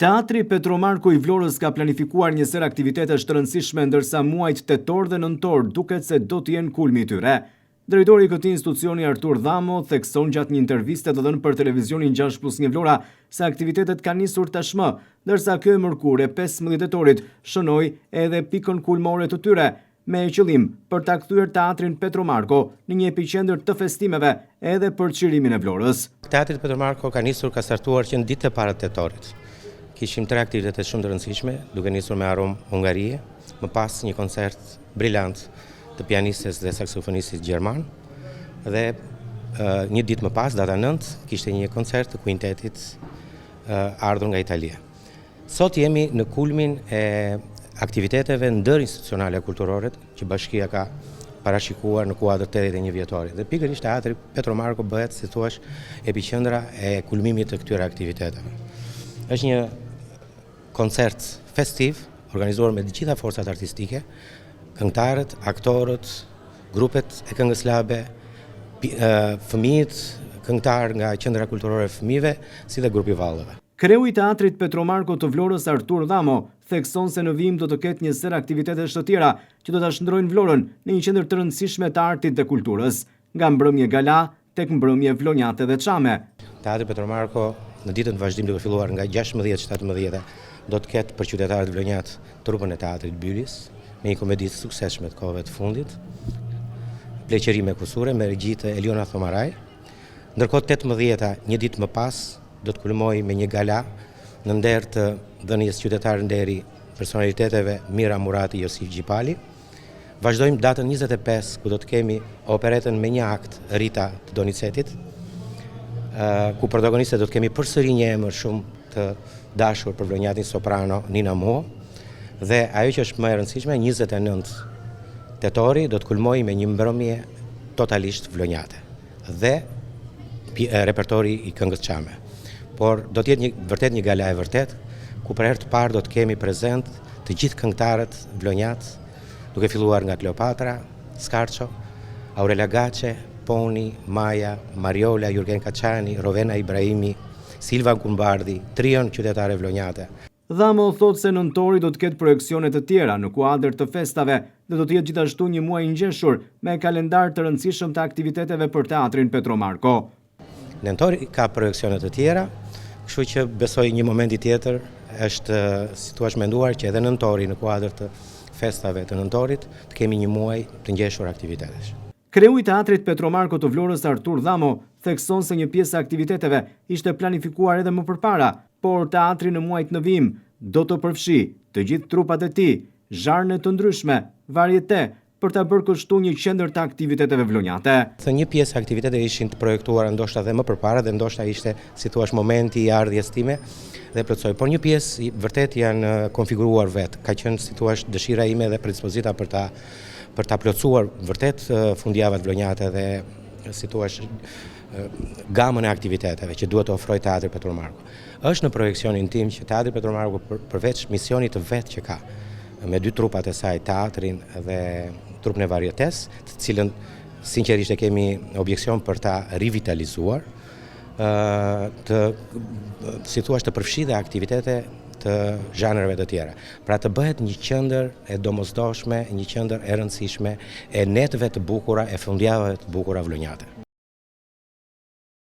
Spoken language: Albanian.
Teatri Petromarko i Vlorës ka planifikuar një ser aktivitetesh të rëndësishme ndërsa muajt tetor dhe nëntor duket se do të jenë kulmi i tyre. Drejtori i këtij institucioni Artur Dhamo thekson gjatë një interviste të dhënë për televizionin 6+1 Vlora se aktivitetet kanë nisur tashmë, ndërsa kjo e mërkurë 15 tetorit shënoi edhe pikën kulmore të tyre, me qëllim për ta kthyer teatrin Petromarko në një epiqendër të festimeve edhe për çirimin e Vlorës. Teatri Petromarko ka startuar që në ditë e para të tetorit. Kishim 3 aktivitete shumë të rëndësishme, duke nisur me Arom Hungarie, më pas një koncert brillant të pianistes dhe saksofonistit gjerman, dhe një ditë më pas, data 9, kishte një koncert të kuintetit ardhur nga Italia. Sot jemi në kulmin e aktiviteteve ndërinstitucionale kulturore që bashkia ka parashikuar në kuadër 81 vjetori. Dhe pikërisht teatri Petromarko bëhet, si thua, epiqendra e kulmimit të këtyre aktiviteteve. Është një koncert festiv, organizuar me të gjitha forcat artistike, këngëtarët, aktorët, grupet e këngës labe, fëmijët, këngëtar nga Qendra Kulturore e Fëmijëve, si dhe grupi vallëve. Kreu i teatrit Petromarko të Vlorës Artur Dhamo thekson se në vijim do të ketë një ser aktivitetesh të tjera që do ta shndrojnë Vlorën në një qendër të rëndësishme të artit dhe kulturës, nga mbrëmje gala tek mbrëmje vlonjate dhe çame. Teatri Petromarko në ditën vazhdim duke filluar nga 16-17 do të ketë për qytetarët vlonjat trupën e teatrit Bylis, me një komedi të suksesshme të kohëve të fundit, Pleqërime kusure me regji të Eliona Thomaraj. Ndërkohë 18-a, një ditë më pas, do të kulmojë me një gala në nder të dhënies qytetar nderi personaliteteve Mira Murati, Josif Gjipali. Vazhdojmë datën 25, ku do të kemi operetën me një akt, Rita të Donizetit, ku protagoniste do të kemi përsëri një emër shumë të dashur për vlonjatin soprano Nina Muho, dhe ajo që është më e rëndësishme, 29 tetori do të kulmojë me një mbrëmje totalisht vlonjate dhe repertori i këngës çame. Por do të jetë vërtet një gala e vërtet, ku për herë të parë do të kemi prezent të gjithë këngëtarët vlonjat, duke filluar nga Kleopatra, Skarço, Aurela Gaçe, Poni, Maja, Mariola, Jurgen Kaçani, Rovena Ibrahimi, Silva Kumbardi, trion qytetare vlonjate. Dhamo thot se nëntori do të ketë projeksione të tjera në kuadër të festave dhe do të jetë gjithashtu një muaj i ngjeshur me kalendar të rëndësishëm të aktiviteteve për teatrin Petromarko. Nëntori ka projeksione të tjera, kështu që besoj një momenti tjetër është, si thua, menduar që edhe nëntori në kuadër të festave të nëntorit të kemi një muaj të ngjeshur aktivitetesh. Kreu i teatrit Petromarko të Vlorës Artur Dhamo thekson se një pjesë e aktiviteteve ishte planifikuar edhe më përpara, por teatri në muajt në vijim do të përfshi të gjithë trupat e tij, zharne të ndryshme, varieté, për ta bërë kështu një qendër të aktiviteteve vlonjate. Një pjesë e aktiviteteve ishin të projektuara ndoshta dhe më përpara dhe ndoshta ishte, si thua, momenti i ardhjes time dhe plotësoj. Por një pjesë vërtet janë konfiguruar vetë, ka qenë, si thua, dëshira ime dhe predispozita për ta plotësuar vërtet fundjavat vlonjate dhe, si thua, gamën e aktiviteteve që duhet të ofrojë teatri Petromarko. Është në projekcionin tim që teatri Petromarko përveç misionit të vetë që ka me 2 trupat e saj, teatrin dhe trupën e varietes, të cilën sinqerisht e kemi objeksion për ta rivitalizuar, si thua, të përfshi dhe aktivitete të zhanreve të tjera. Pra të bëhet një qendër e domosdoshme, një qendër e rëndësishme, e netëve të bukura, e fundjavave të bukura vlonjate.